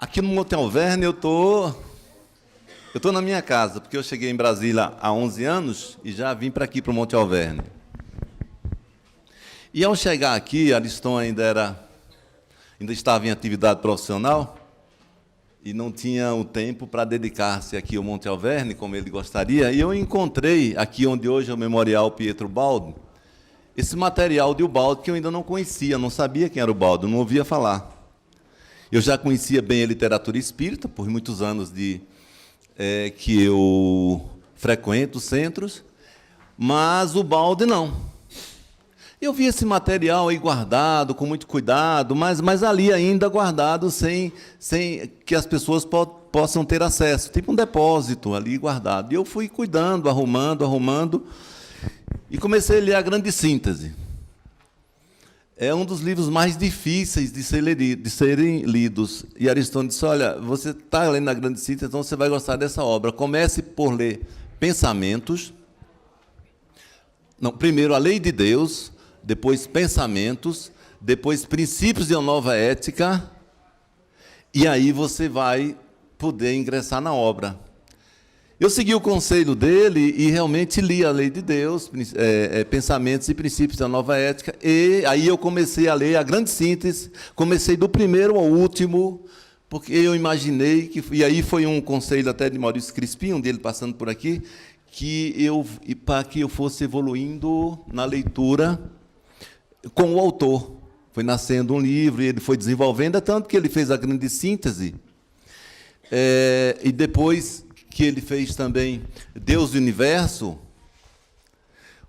Aqui no Monte Alverne eu tô na minha casa, porque eu cheguei em Brasília há 11 anos e já vim para aqui, para o Monte Alverne. E ao chegar aqui, Ariston ainda estava em atividade profissional e não tinha o tempo para dedicar-se aqui ao Monte Alverne, como ele gostaria, e eu encontrei, aqui onde hoje é o Memorial Pietro Baldo, esse material de Ubaldo que eu ainda não conhecia, não sabia quem era o Ubaldo, não ouvia falar. Eu já conhecia bem a literatura espírita, por muitos anos que eu frequento os centros, mas o Ubaldo não. Eu vi esse material aí guardado, com muito cuidado, mas ali ainda guardado, sem que as pessoas possam ter acesso, tipo um depósito ali guardado. E eu fui cuidando, arrumando, e comecei a ler a Grande Síntese. É um dos livros mais difíceis de serem lidos. E Ariston disse, olha, você está lendo a Grande Síntese, então você vai gostar dessa obra. Comece por ler Pensamentos. Não, primeiro a Lei de Deus, depois Pensamentos, depois Princípios de uma Nova Ética, e aí você vai poder ingressar na obra. Eu segui o conselho dele e realmente li a Lei de Deus, Pensamentos e Princípios da Nova Ética, e aí eu comecei a ler a Grande Síntese, comecei do primeiro ao último, porque eu imaginei e aí foi um conselho até de Maurício Crispim, um dele passando por aqui, para que eu fosse evoluindo na leitura com o autor. Foi nascendo um livro e ele foi desenvolvendo, tanto que ele fez a Grande Síntese, e depois que ele fez também Deus e o Universo,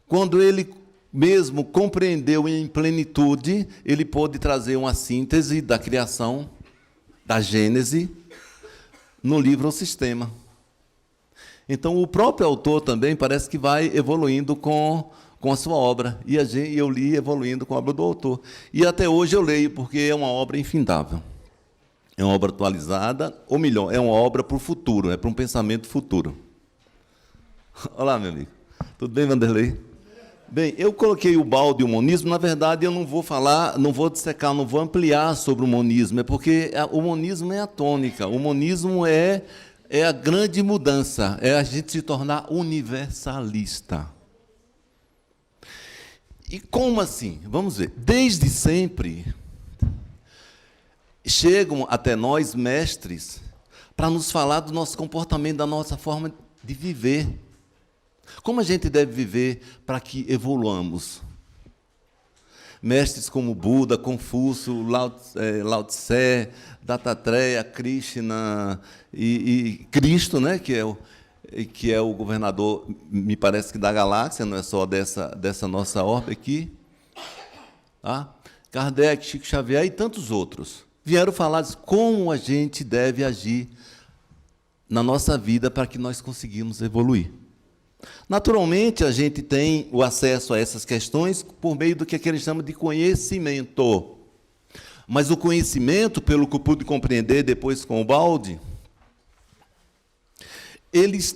quando ele mesmo compreendeu em plenitude, ele pôde trazer uma síntese da criação, da Gênese, no livro O Sistema. Então, o próprio autor também parece que vai evoluindo com a sua obra, e eu li evoluindo com a obra do autor. E até hoje eu leio, porque é uma obra infindável. É uma obra atualizada, ou melhor, é uma obra para o futuro, é para um pensamento futuro. Olá, meu amigo. Tudo bem, Vanderlei? Bem, eu coloquei o Ubaldo e o monismo, na verdade, eu não vou falar, não vou dissecar, não vou ampliar sobre o monismo, é porque o monismo é a tônica, o monismo é a grande mudança, é a gente se tornar universalista. E como assim? Vamos ver. Desde sempre chegam até nós mestres para nos falar do nosso comportamento, da nossa forma de viver. Como a gente deve viver para que evoluamos? Mestres como Buda, Confúcio, Lao Tse, Dattatreya, Krishna e Cristo, né, que é o governador, me parece que da galáxia, não é só dessa nossa orbe aqui. Tá? Kardec, Chico Xavier e tantos outros vieram falar de como a gente deve agir na nossa vida para que nós conseguimos evoluir. Naturalmente, a gente tem o acesso a essas questões por meio do que eles chamam de conhecimento. Mas o conhecimento, pelo que eu pude compreender depois com o Baldi, ele se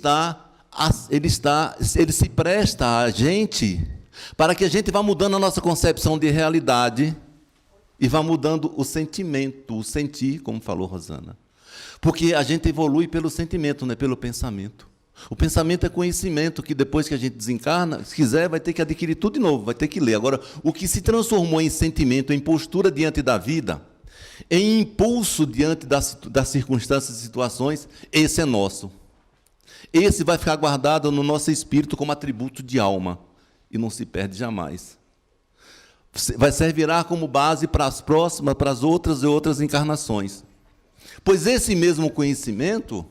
presta a gente para que a gente vá mudando a nossa concepção de realidade e vá mudando o sentimento, o sentir, como falou Rosana. Porque a gente evolui pelo sentimento, não é pelo pensamento. O pensamento é conhecimento, que depois que a gente desencarna, se quiser, vai ter que adquirir tudo de novo, vai ter que ler. Agora, o que se transformou em sentimento, em postura diante da vida, em impulso diante das circunstâncias e situações, esse é nosso. Esse vai ficar guardado no nosso espírito como atributo de alma, e não se perde jamais. Servirá como base para as próximas, para as outras e outras encarnações. Pois esse mesmo conhecimento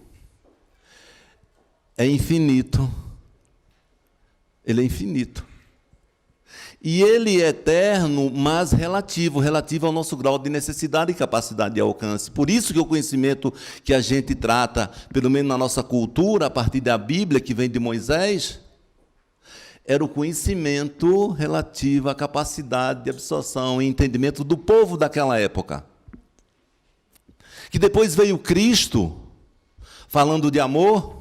é infinito. Ele é infinito. E ele é eterno, mas relativo ao nosso grau de necessidade e capacidade de alcance. Por isso que o conhecimento que a gente trata, pelo menos na nossa cultura, a partir da Bíblia, que vem de Moisés, era o conhecimento relativo à capacidade de absorção e entendimento do povo daquela época. Que depois veio Cristo, falando de amor,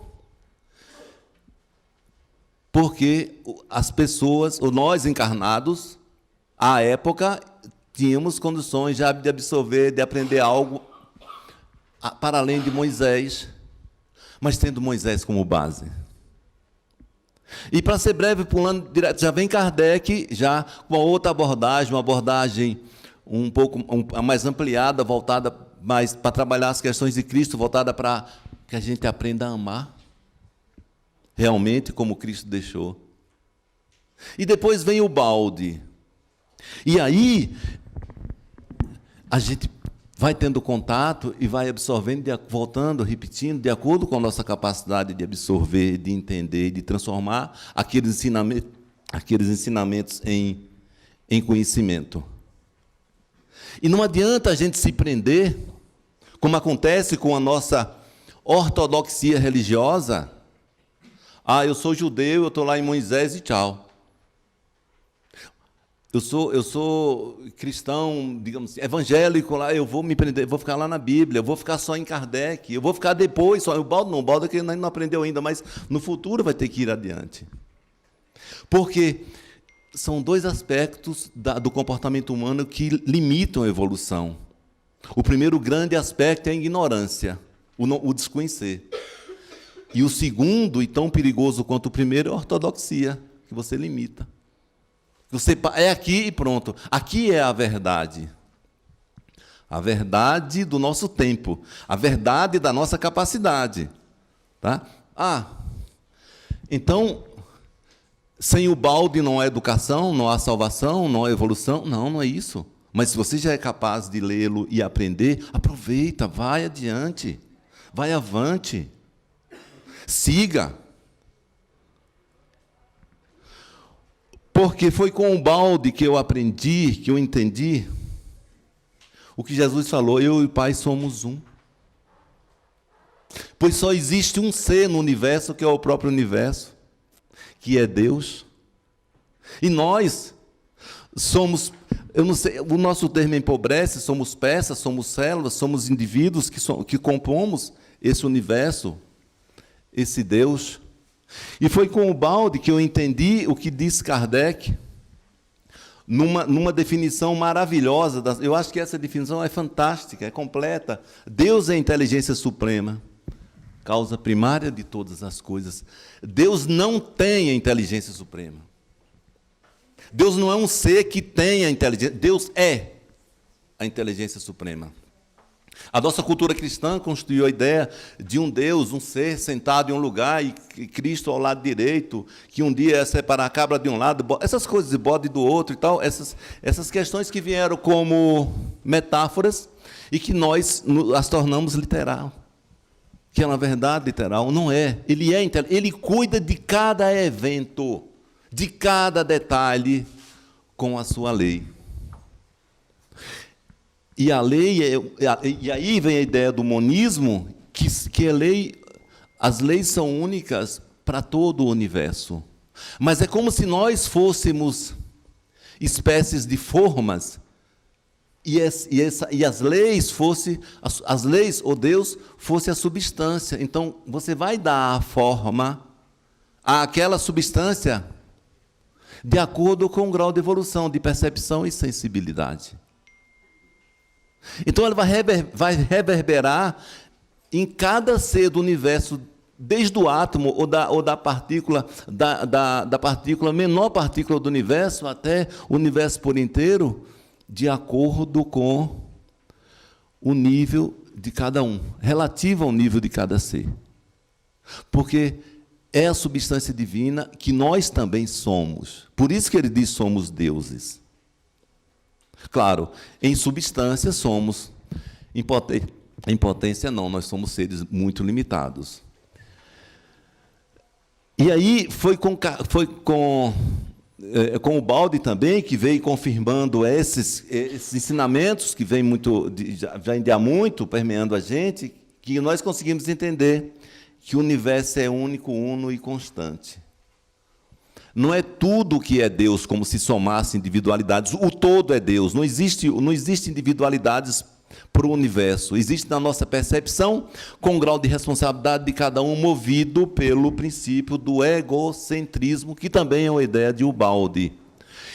porque as pessoas, ou nós encarnados, à época, tínhamos condições já de absorver, de aprender algo para além de Moisés, mas tendo Moisés como base. E para ser breve, pulando direto, já vem Kardec, já com outra abordagem, uma abordagem um pouco mais ampliada, voltada mais para trabalhar as questões de Cristo, voltada para que a gente aprenda a amar realmente como Cristo deixou. E depois vem o balde. E aí a gente vai tendo contato e vai absorvendo, voltando, repetindo, de acordo com a nossa capacidade de absorver, de entender, de transformar aqueles ensinamentos em conhecimento. E não adianta a gente se prender, como acontece com a nossa ortodoxia religiosa. Eu sou judeu, eu estou lá em Moisés e tchau. Eu sou cristão, digamos assim, evangélico, lá, eu vou me prender, vou ficar lá na Bíblia, eu vou ficar só em Kardec, eu vou ficar depois, só o balde é que ele não aprendeu ainda, mas no futuro vai ter que ir adiante. Porque são dois aspectos do comportamento humano que limitam a evolução. O primeiro grande aspecto é a ignorância, o desconhecer. E o segundo, e tão perigoso quanto o primeiro, é a ortodoxia, que você limita. Você é aqui e pronto. Aqui é a verdade. A verdade do nosso tempo. A verdade da nossa capacidade. Tá? Então, sem o balde não há educação, não há salvação, não há evolução. Não é isso. Mas se você já é capaz de lê-lo e aprender, aproveita, vai adiante. Vai avante. Siga. Porque foi com o balde que eu aprendi, que eu entendi o que Jesus falou: eu e o Pai somos um. Pois só existe um ser no universo, que é o próprio universo, que é Deus. E nós somos, eu não sei, o nosso termo empobrece, somos peças, somos células, somos indivíduos que compomos esse universo, esse Deus. E foi com o balde que eu entendi o que diz Kardec, numa definição maravilhosa. Eu acho que essa definição é fantástica, é completa. Deus é a inteligência suprema, causa primária de todas as coisas. Deus não tem a inteligência suprema. Deus não é um ser que tem a inteligência. Deus é a inteligência suprema. A nossa cultura cristã construiu a ideia de um Deus, um ser sentado em um lugar e Cristo ao lado direito, que um dia ia separar a cabra de um lado, essas coisas de bode do outro e tal, essas questões que vieram como metáforas e que nós as tornamos literal. Que é, na verdade, literal, não é. Ele cuida de cada evento, de cada detalhe com a sua lei. E a lei, e aí vem a ideia do monismo, que as leis são únicas para todo o universo. Mas é como se nós fôssemos espécies de formas, e as leis ou Deus, fosse a substância. Então, você vai dar a forma àquela substância de acordo com o grau de evolução, de percepção e sensibilidade. Então, ela vai reverberar em cada ser do universo, desde o átomo ou da partícula, da partícula, menor partícula do universo, até o universo por inteiro, de acordo com o nível de cada um, relativo ao nível de cada ser. Porque é a substância divina que nós também somos. Por isso que ele diz: somos deuses. Claro, em substância somos, em potência não, nós somos seres muito limitados. E aí foi com o balde também, que veio confirmando esses ensinamentos, que vem de há muito permeando a gente, que nós conseguimos entender que o universo é único, uno e constante. Não é tudo que é Deus, como se somasse individualidades. O todo é Deus. Não existe individualidades para o universo. Existe na nossa percepção, com o grau de responsabilidade de cada um, movido pelo princípio do egocentrismo, que também é uma ideia de Ubaldi.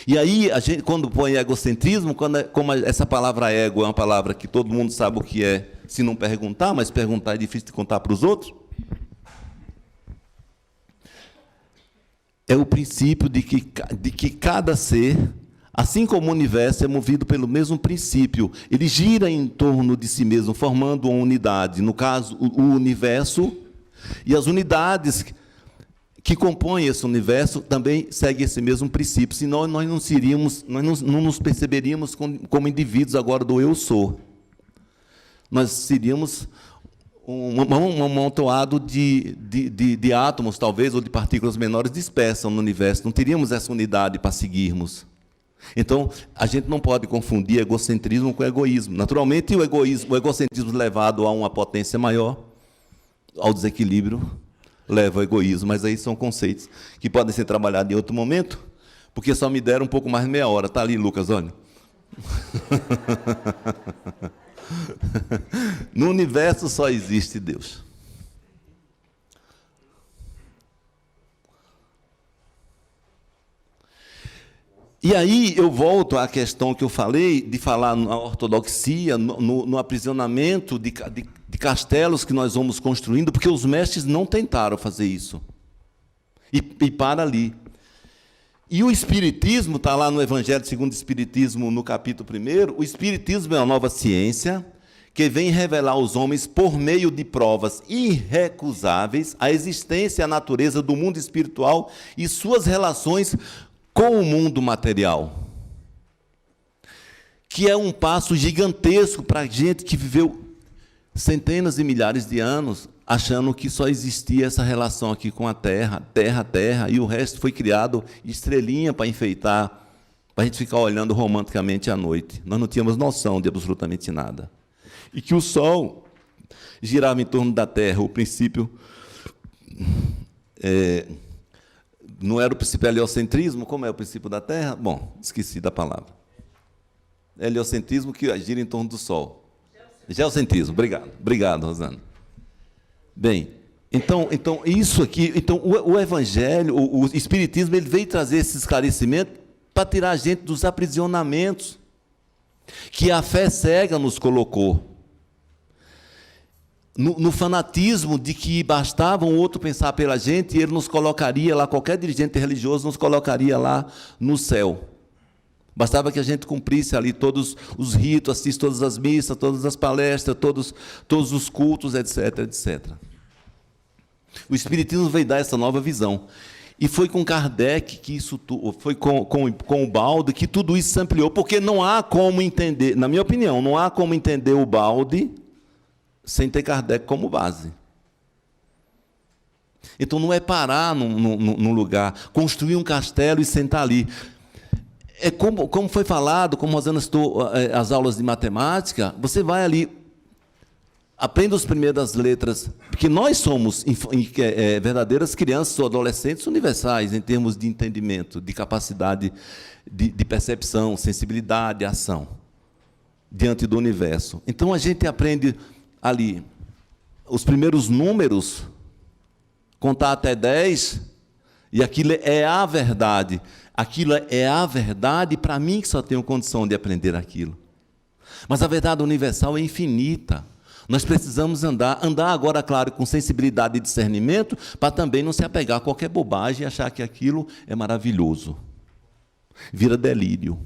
E aí, a gente, quando põe egocentrismo, como essa palavra ego é uma palavra que todo mundo sabe o que é, se não perguntar, mas perguntar é difícil de contar para os outros, é o princípio de que cada ser, assim como o universo, é movido pelo mesmo princípio. Ele gira em torno de si mesmo, formando uma unidade. No caso, o universo e as unidades que compõem esse universo também seguem esse mesmo princípio. Senão, nós não nos perceberíamos como indivíduos agora do eu sou. Nós seríamos um amontoado de átomos, talvez, ou de partículas menores dispersas no universo. Não teríamos essa unidade para seguirmos. Então, a gente não pode confundir egocentrismo com egoísmo. Naturalmente, o egocentrismo levado a uma potência maior, ao desequilíbrio, leva ao egoísmo. Mas aí são conceitos que podem ser trabalhados em outro momento, porque só me deram um pouco mais de meia hora. Está ali, Lucas, olha. No universo só existe Deus. E aí eu volto à questão que eu falei, de falar na ortodoxia, no aprisionamento de castelos que nós vamos construindo, porque os mestres não tentaram fazer isso. E para ali. E o Espiritismo, está lá no Evangelho segundo o Espiritismo, no capítulo 1, o Espiritismo é uma nova ciência que vem revelar aos homens, por meio de provas irrecusáveis, a existência e a natureza do mundo espiritual e suas relações com o mundo material. Que é um passo gigantesco para a gente que viveu centenas e milhares de anos achando que só existia essa relação aqui com a Terra, Terra, e o resto foi criado estrelinha para enfeitar, para a gente ficar olhando romanticamente à noite. Nós não tínhamos noção de absolutamente nada. E que o Sol girava em torno da Terra, o princípio... não era o princípio heliocentrismo? Como é o princípio da Terra? Bom, esqueci da palavra. Heliocentrismo que gira em torno do Sol. Geocentrismo, obrigado. Obrigado, Rosana. Bem, então isso aqui, então o Evangelho, o Espiritismo, ele veio trazer esse esclarecimento para tirar a gente dos aprisionamentos que a fé cega nos colocou. No fanatismo de que bastava um outro pensar pela gente e ele nos colocaria lá, qualquer dirigente religioso nos colocaria lá no céu. Bastava que a gente cumprisse ali todos os ritos, assistisse todas as missas, todas as palestras, todos os cultos, etc, etc. O Espiritismo veio dar essa nova visão. E foi com Kardec que isso foi com o Balde que tudo isso se ampliou, porque não há como entender, na minha opinião, não há como entender o Balde sem ter Kardec como base. Então, não é parar num lugar, construir um castelo e sentar ali. É como foi falado, como a Rosana citou, as aulas de matemática, você vai ali, aprende as primeiras letras, porque nós somos verdadeiras crianças ou adolescentes universais, em termos de entendimento, de capacidade de percepção, sensibilidade, ação, diante do universo. Então, a gente aprende ali os primeiros números, contar até 10, e aquilo é a verdade. Aquilo é a verdade para mim, que só tenho condição de aprender aquilo. Mas a verdade universal é infinita. Nós precisamos andar agora, claro, com sensibilidade e discernimento, para também não se apegar a qualquer bobagem e achar que aquilo é maravilhoso. Vira delírio.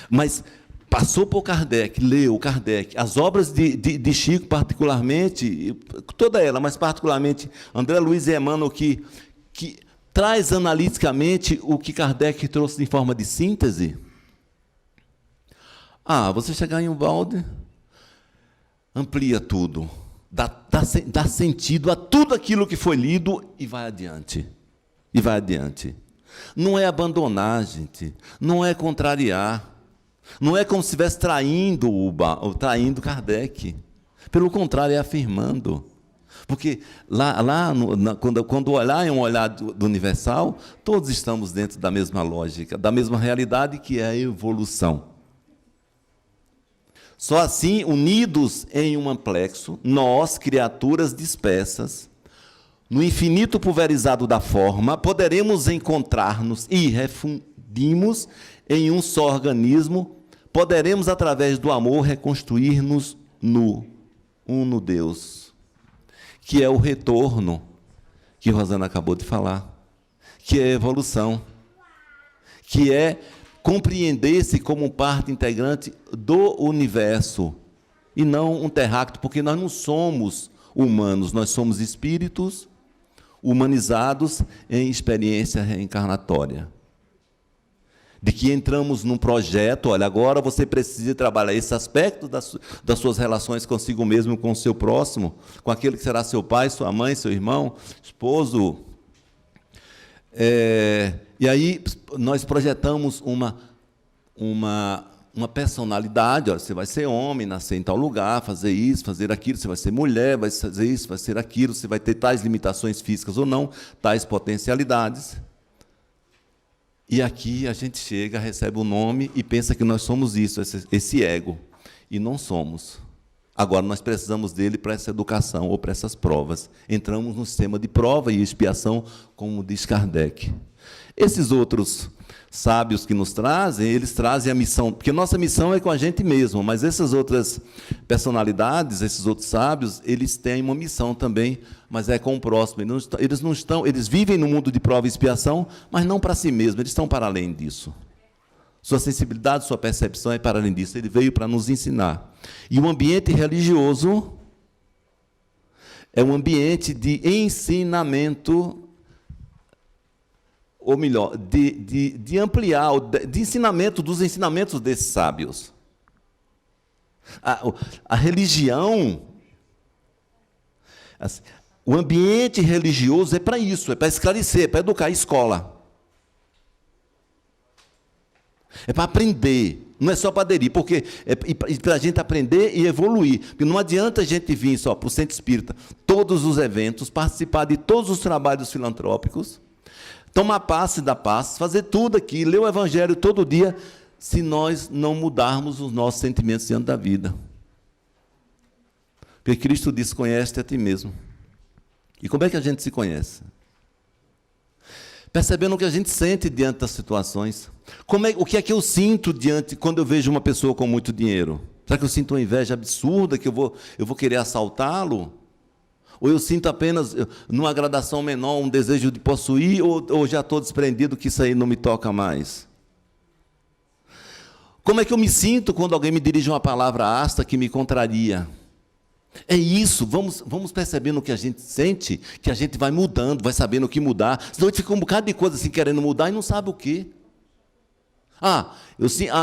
Mas passou por Kardec, leu Kardec, as obras de Chico, particularmente, toda ela, mas particularmente André Luiz e Emmanuel, que traz analiticamente o que Kardec trouxe em forma de síntese. Você chegar em um balde, amplia tudo, dá sentido a tudo aquilo que foi lido e vai adiante. E vai adiante. Não é abandonar, gente, não é contrariar, não é como se estivesse traindo Kardec. Pelo contrário, é afirmando. Porque quando o olhar é um olhar do universal, todos estamos dentro da mesma lógica, da mesma realidade, que é a evolução. Só assim, unidos em um amplexo, nós, criaturas dispersas, no infinito pulverizado da forma, poderemos encontrar-nos irrefundíveis dividimos em um só organismo, poderemos, através do amor, reconstruir-nos no Deus, que é o retorno que Rosana acabou de falar, que é a evolução, que é compreender-se como parte integrante do universo, e não um terráqueo, porque nós não somos humanos, nós somos espíritos humanizados em experiência reencarnatória. De que entramos num projeto, olha, agora você precisa trabalhar esse aspecto das suas relações consigo mesmo, com o seu próximo, com aquele que será seu pai, sua mãe, seu irmão, esposo. E aí nós projetamos uma personalidade, olha, você vai ser homem, nascer em tal lugar, fazer isso, fazer aquilo, você vai ser mulher, vai fazer isso, vai ser aquilo, você vai ter tais limitações físicas ou não, tais potencialidades. E aqui a gente chega, recebe o nome e pensa que nós somos isso, esse ego. E não somos. Agora, nós precisamos dele para essa educação ou para essas provas. Entramos no sistema de prova e expiação, como diz Kardec. Esses outros sábios que nos trazem, eles trazem a missão, porque nossa missão é com a gente mesmo, mas essas outras personalidades, esses outros sábios, eles têm uma missão também, mas é com o próximo. Eles vivem no mundo de prova e expiação, mas não para si mesmos, eles estão para além disso. Sua sensibilidade, sua percepção é para além disso. Ele veio para nos ensinar. E o ambiente religioso é um ambiente de ensinamento, ou melhor, de ampliar, de ensinamento, dos ensinamentos desses sábios. A religião, assim, o ambiente religioso é para isso, é para esclarecer, é para educar, a escola. É para aprender, não é só para aderir, porque é para a gente aprender e evoluir. Porque não adianta a gente vir só para o Centro Espírita, todos os eventos, participar de todos os trabalhos filantrópicos, tomar passe da paz, fazer tudo aqui, ler o Evangelho todo dia, se nós não mudarmos os nossos sentimentos diante da vida. Porque Cristo disse, conhece-te a ti mesmo. E como é que a gente se conhece? Percebendo o que a gente sente diante das situações. O que é que eu sinto quando eu vejo uma pessoa com muito dinheiro? Será que eu sinto uma inveja absurda, que eu vou querer assaltá-lo? Ou eu sinto apenas, numa gradação menor, um desejo de possuir, ou já estou desprendido que isso aí não me toca mais? Como é que eu me sinto quando alguém me dirige uma palavra áspera que me contraria? É isso, vamos percebendo o que a gente sente, que a gente vai mudando, vai sabendo o que mudar. Senão a gente fica um bocado de coisa assim, querendo mudar e não sabe o quê.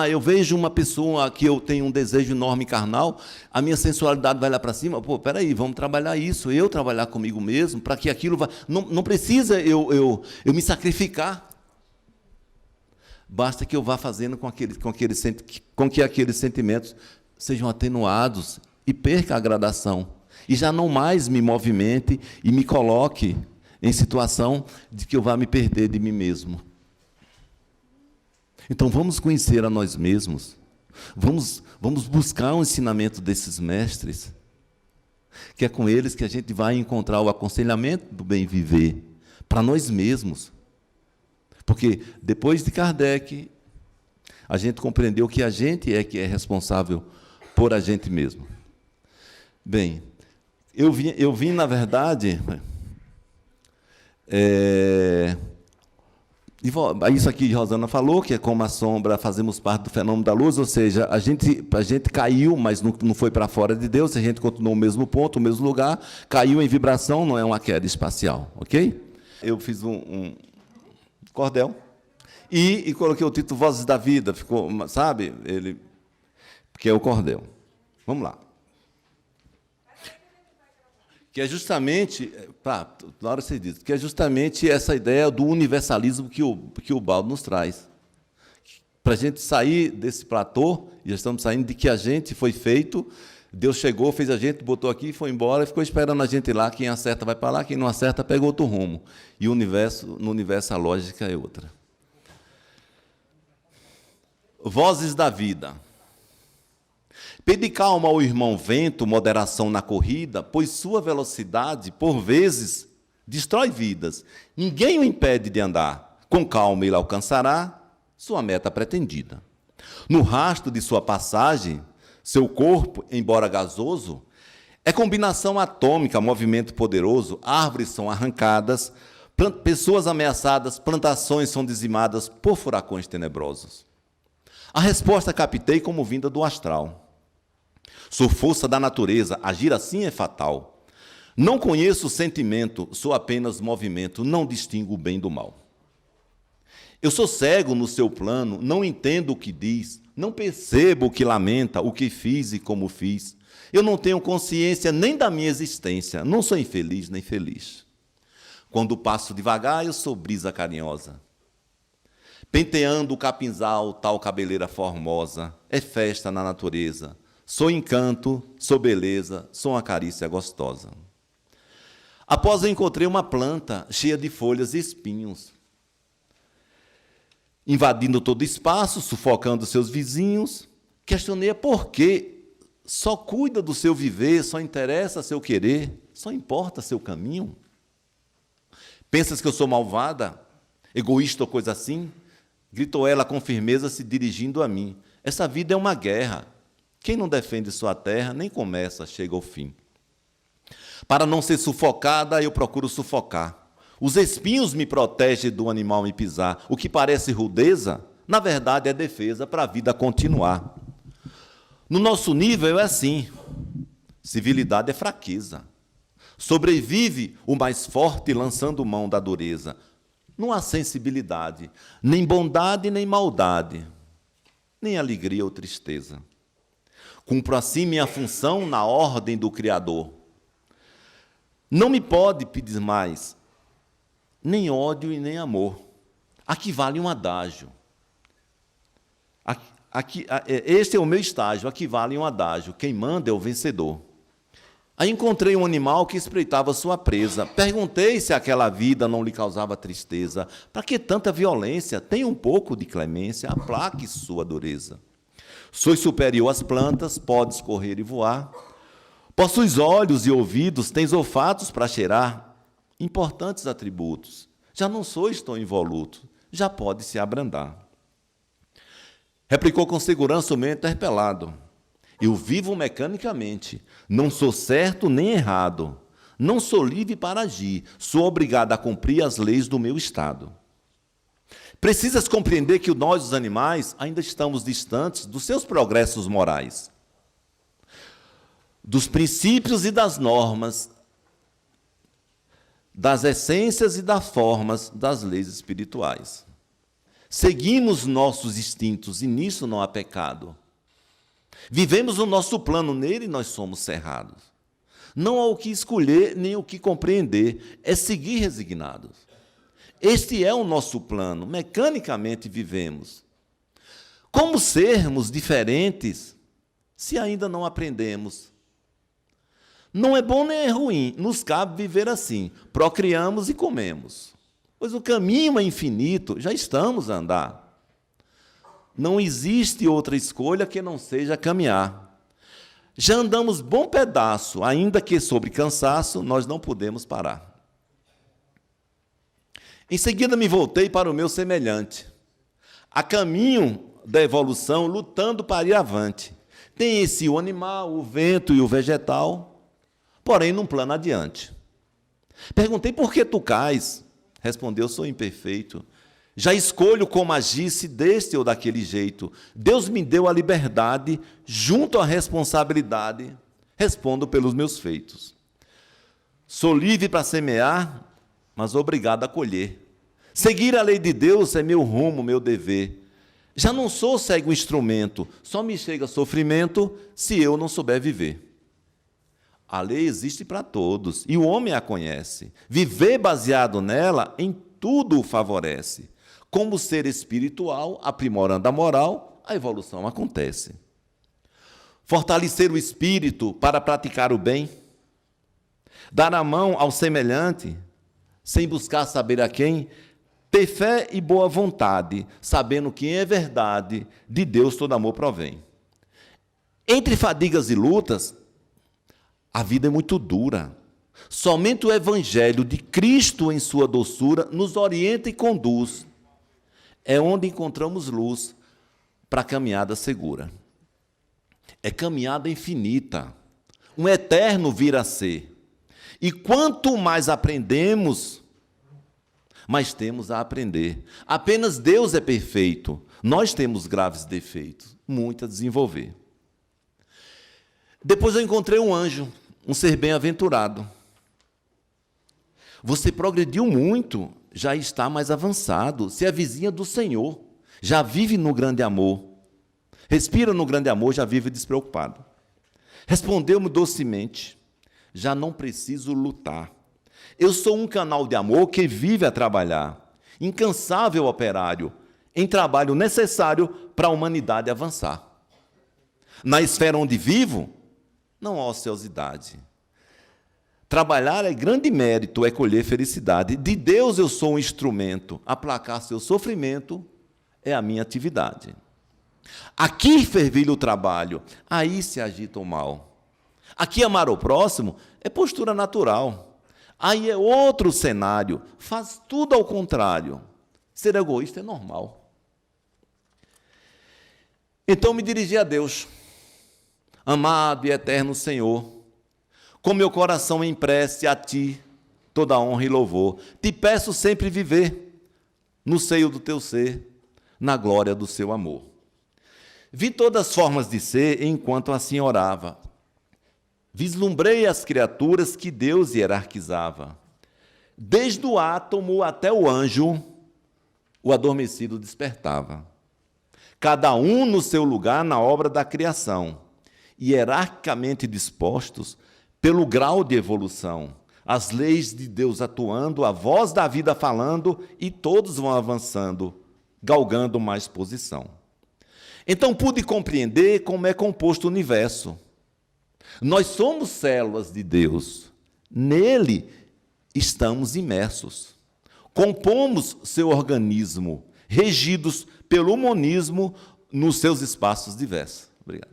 Eu vejo uma pessoa que eu tenho um desejo enorme carnal, a minha sensualidade vai lá para cima, peraí, vamos trabalhar isso, eu trabalhar comigo mesmo, para que aquilo vá... Não precisa eu me sacrificar. Basta que eu vá fazendo com que aqueles sentimentos sejam atenuados e perca a gradação. E já não mais me movimente e me coloque em situação de que eu vá me perder de mim mesmo. Então, vamos conhecer a nós mesmos, vamos buscar o ensinamento desses mestres, que é com eles que a gente vai encontrar o aconselhamento do bem viver, para nós mesmos. Porque, depois de Kardec, a gente compreendeu que a gente é que é responsável por a gente mesmo. Bem, eu vim na verdade... Isso aqui Rosana falou, que é como a sombra, fazemos parte do fenômeno da luz, ou seja, a gente caiu, mas não foi para fora de Deus, a gente continuou no mesmo ponto, no mesmo lugar, caiu em vibração, não é uma queda espacial, ok? Eu fiz um cordel e coloquei o título Vozes da Vida, ficou, sabe? Que é o cordel. Vamos lá. Que é justamente, na hora você diz, que é justamente essa ideia do universalismo que o Baldo nos traz. Para a gente sair desse platô, e já estamos saindo de que a gente foi feito, Deus chegou, fez a gente, botou aqui, foi embora, e ficou esperando a gente lá, quem acerta vai para lá, quem não acerta pega outro rumo. E no universo a lógica é outra. Vozes da vida. Pede calma ao irmão vento, moderação na corrida, pois sua velocidade, por vezes, destrói vidas. Ninguém o impede de andar. Com calma ele alcançará sua meta pretendida. No rastro de sua passagem, seu corpo, embora gasoso, é combinação atômica, movimento poderoso, árvores são arrancadas, pessoas ameaçadas, plantações são dizimadas por furacões tenebrosos. A resposta captei como vinda do astral. Sou força da natureza, agir assim é fatal. Não conheço o sentimento, sou apenas movimento, não distingo o bem do mal. Eu sou cego no seu plano, não entendo o que diz, não percebo o que lamenta, o que fiz e como fiz. Eu não tenho consciência nem da minha existência, não sou infeliz nem feliz. Quando passo devagar, eu sou brisa carinhosa. Penteando o capinzal, tal cabeleira formosa, é festa na natureza. Sou encanto, sou beleza, sou uma carícia gostosa. Após eu encontrei uma planta cheia de folhas e espinhos, invadindo todo o espaço, sufocando seus vizinhos. Questionei por que só cuida do seu viver, só interessa seu querer, só importa seu caminho. Pensas que eu sou malvada, egoísta ou coisa assim? Gritou ela com firmeza, se dirigindo a mim. Essa vida é uma guerra. Quem não defende sua terra, nem começa, chega ao fim. Para não ser sufocada, eu procuro sufocar. Os espinhos me protegem do animal me pisar. O que parece rudeza, na verdade, é defesa para a vida continuar. No nosso nível é assim. Civilidade é fraqueza. Sobrevive o mais forte lançando mão da dureza. Não há sensibilidade, nem bondade, nem maldade, nem alegria ou tristeza. Cumpro assim minha função na ordem do Criador. Não me pode pedir mais, nem ódio e nem amor. Aqui vale um adágio. Este é o meu estágio, aqui vale um adágio. Quem manda é o vencedor. Aí encontrei um animal que espreitava sua presa. Perguntei se aquela vida não lhe causava tristeza. Para que tanta violência? Tenha um pouco de clemência, aplaque sua dureza. Sois superior às plantas, podes correr e voar. Possuis olhos e ouvidos, tens olfatos para cheirar. Importantes atributos. Já não sois tão involuto, já pode se abrandar. Replicou com segurança o meio interpelado. Eu vivo mecanicamente, não sou certo nem errado, não sou livre para agir, sou obrigado a cumprir as leis do meu estado. Precisas compreender que nós, os animais, ainda estamos distantes dos seus progressos morais, dos princípios e das normas, das essências e das formas das leis espirituais. Seguimos nossos instintos e nisso não há pecado. Vivemos o nosso plano, nele nós somos cerrados. Não há o que escolher, nem o que compreender, é seguir resignados. Este é o nosso plano, mecanicamente vivemos. Como sermos diferentes se ainda não aprendemos? Não é bom nem é ruim, nos cabe viver assim, procriamos e comemos. Pois o caminho é infinito, já estamos a andar. Não existe outra escolha que não seja caminhar. Já andamos bom pedaço, ainda que sobre cansaço, nós não podemos parar. Em seguida me voltei para o meu semelhante, a caminho da evolução, lutando para ir avante. Tem esse o animal, o vento e o vegetal, porém num plano adiante. Perguntei por que tu cais? Respondeu, sou imperfeito. Já escolho como agisse deste ou daquele jeito. Deus me deu a liberdade, junto à responsabilidade, respondo pelos meus feitos. Sou livre para semear, mas obrigado a colher. Seguir a lei de Deus é meu rumo, meu dever. Já não sou cego instrumento, só me chega sofrimento se eu não souber viver. A lei existe para todos, e o homem a conhece. Viver baseado nela, em tudo o favorece. Como ser espiritual, aprimorando a moral, a evolução acontece. Fortalecer o espírito para praticar o bem, dar a mão ao semelhante, sem buscar saber a quem, ter fé e boa vontade, sabendo que é verdade, de Deus todo amor provém. Entre fadigas e lutas, a vida é muito dura. Somente o Evangelho de Cristo, em sua doçura, nos orienta e conduz. é onde encontramos luz para a caminhada segura. É caminhada infinita, um eterno vir a ser. E quanto mais aprendemos, mais temos a aprender. Apenas Deus é perfeito. Nós temos graves defeitos, muito a desenvolver. Depois eu encontrei um anjo, um ser bem-aventurado. Você progrediu muito, já está mais avançado, se avizinha do Senhor, já vive no grande amor. Respira no grande amor, já vive despreocupado. Respondeu-me docemente, já não preciso lutar. Eu sou um canal de amor que vive a trabalhar, incansável operário, em trabalho necessário para a humanidade avançar. Na esfera onde vivo, não há ociosidade. Trabalhar é grande mérito, é colher felicidade. De Deus eu sou um instrumento, aplacar seu sofrimento é a minha atividade. Aqui fervilha o trabalho, aí se agita o mal. Aqui amar o próximo é postura natural. Aí é outro cenário, faz tudo ao contrário. Ser egoísta é normal. Então me dirigi a Deus, amado e eterno Senhor, com meu coração em prece a Ti, toda honra e louvor. Te peço sempre viver no seio do Teu ser, na glória do Seu amor. Vi todas as formas de ser enquanto assim orava. Vislumbrei as criaturas que Deus hierarquizava. Desde o átomo até o anjo, o adormecido despertava. Cada um no seu lugar na obra da criação, hierarquicamente dispostos pelo grau de evolução, as leis de Deus atuando, a voz da vida falando, e todos vão avançando, galgando mais posição. Então pude compreender como é composto o universo. Nós somos células de Deus. Nele estamos imersos. Compomos seu organismo, regidos pelo monismo nos seus espaços diversos. Obrigado.